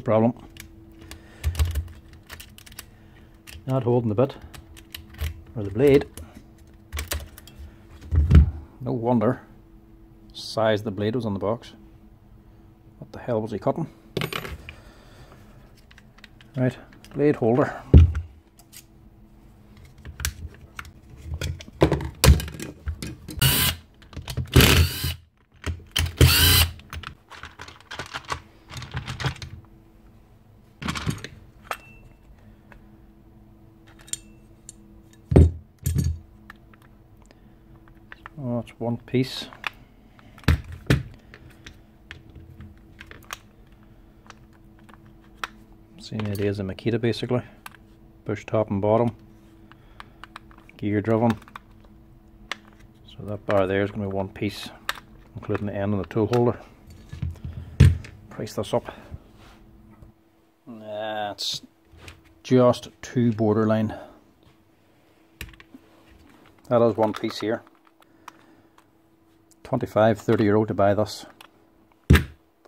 problem. Not holding the bit, or the blade. No wonder size the blade was on the box. What the hell was he cutting? Right, blade holder. Oh, it's one piece. Same idea as a Makita basically. Bush top and bottom. Gear driven. So that bar there is going to be one piece, including the end of the tool holder. Price this up. It's just too borderline. That is one piece here. 25-30 euro to buy this. By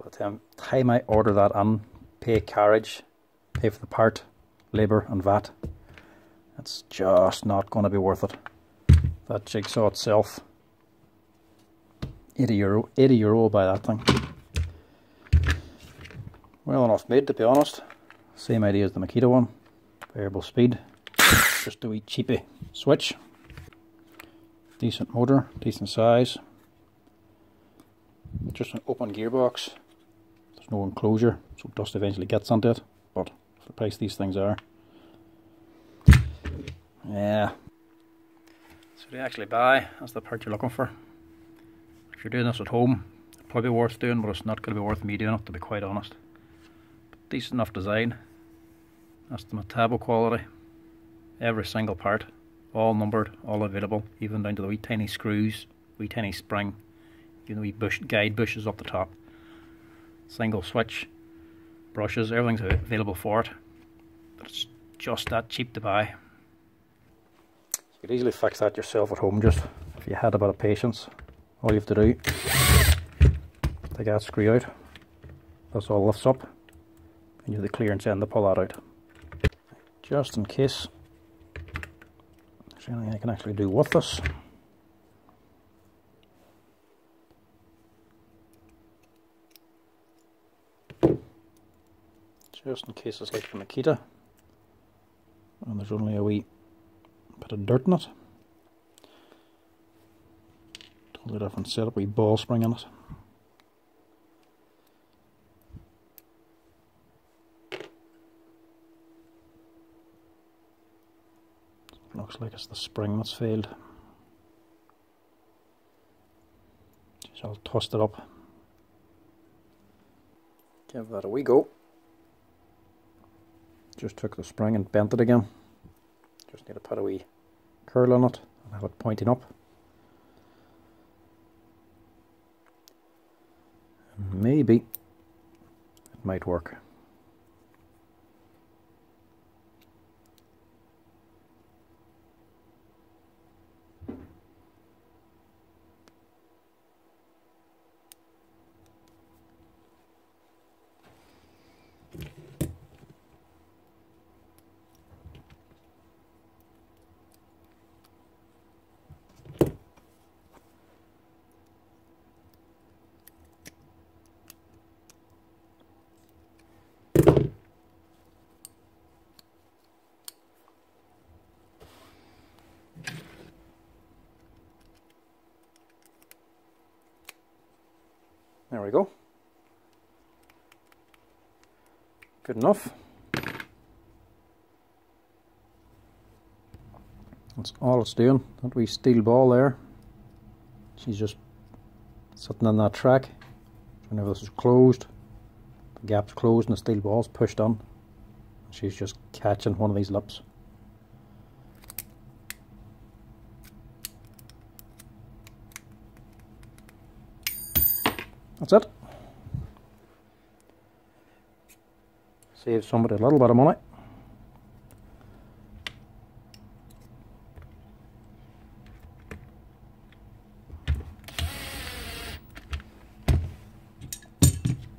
the time I order that in, pay carriage, pay for the part, labour and VAT, it's just not going to be worth it. That Jigsaw itself, 80 euro will buy that thing. Well enough made, to be honest. Same idea as the Makita one. Variable speed, just a wee cheapy switch. Decent motor, decent size. Just an open gearbox. There's no enclosure, so dust eventually gets onto it, but for the price these things are. Yeah. So to actually buy, that's the part you're looking for. If you're doing this at home, it's probably worth doing, but it's not going to be worth me doing it, to be quite honest. But decent enough design. That's the Metabo quality. Every single part, all numbered, all available, even down to the wee tiny screws, wee tiny spring. You know, wee guide bushes up the top. Single switch, brushes, everything's available for it. But it's just that cheap to buy. You could easily fix that yourself at home, just if you had a bit of patience. All you have to do, take that screw out. That's all lifts up, and you have the clearance end to pull that out. Just in case there's anything I can actually do with this. Just in case it's like the Makita and there's only a wee bit of dirt in it. Totally different setup, wee ball spring in it. Looks like it's the spring that's failed. Just I'll twist it up. Give that a wee go. Just took the spring and bent it again. Just need to put a wee curl on it and have it pointing up. And maybe it might work. There we go. Good enough. That's all it's doing. That wee steel ball there. She's just sitting on that track. Whenever this is closed, the gap's closed and the steel ball's pushed on. She's just catching one of these lips. That's it. Save somebody a little bit of money.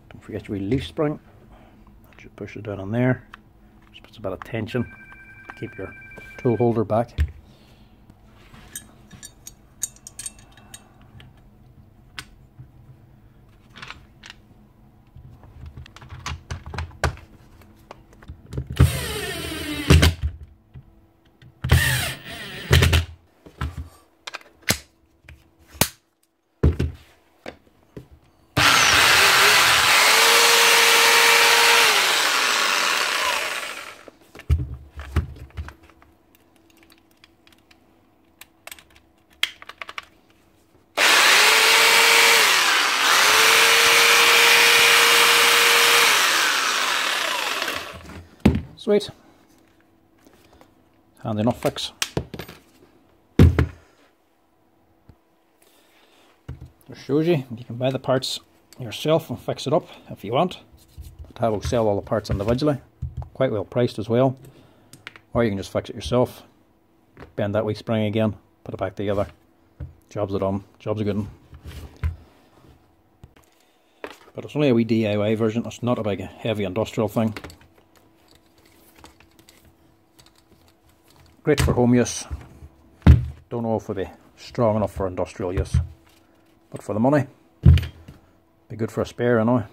Don't forget your leaf spring. That should pushes down in there. Just puts a bit of tension to keep your tool holder back. Sweet. Handy enough fix. Just shows you can buy the parts yourself and fix it up if you want. Metabo will sell all the parts individually, quite well priced as well. Or you can just fix it yourself, bend that wee spring again, put it back together. Jobs are done, jobs are good. But it's only a wee DIY version, it's not a big heavy industrial thing. Great for home use. Don't know if it'll be strong enough for industrial use. But for the money, be good for a spare anyway.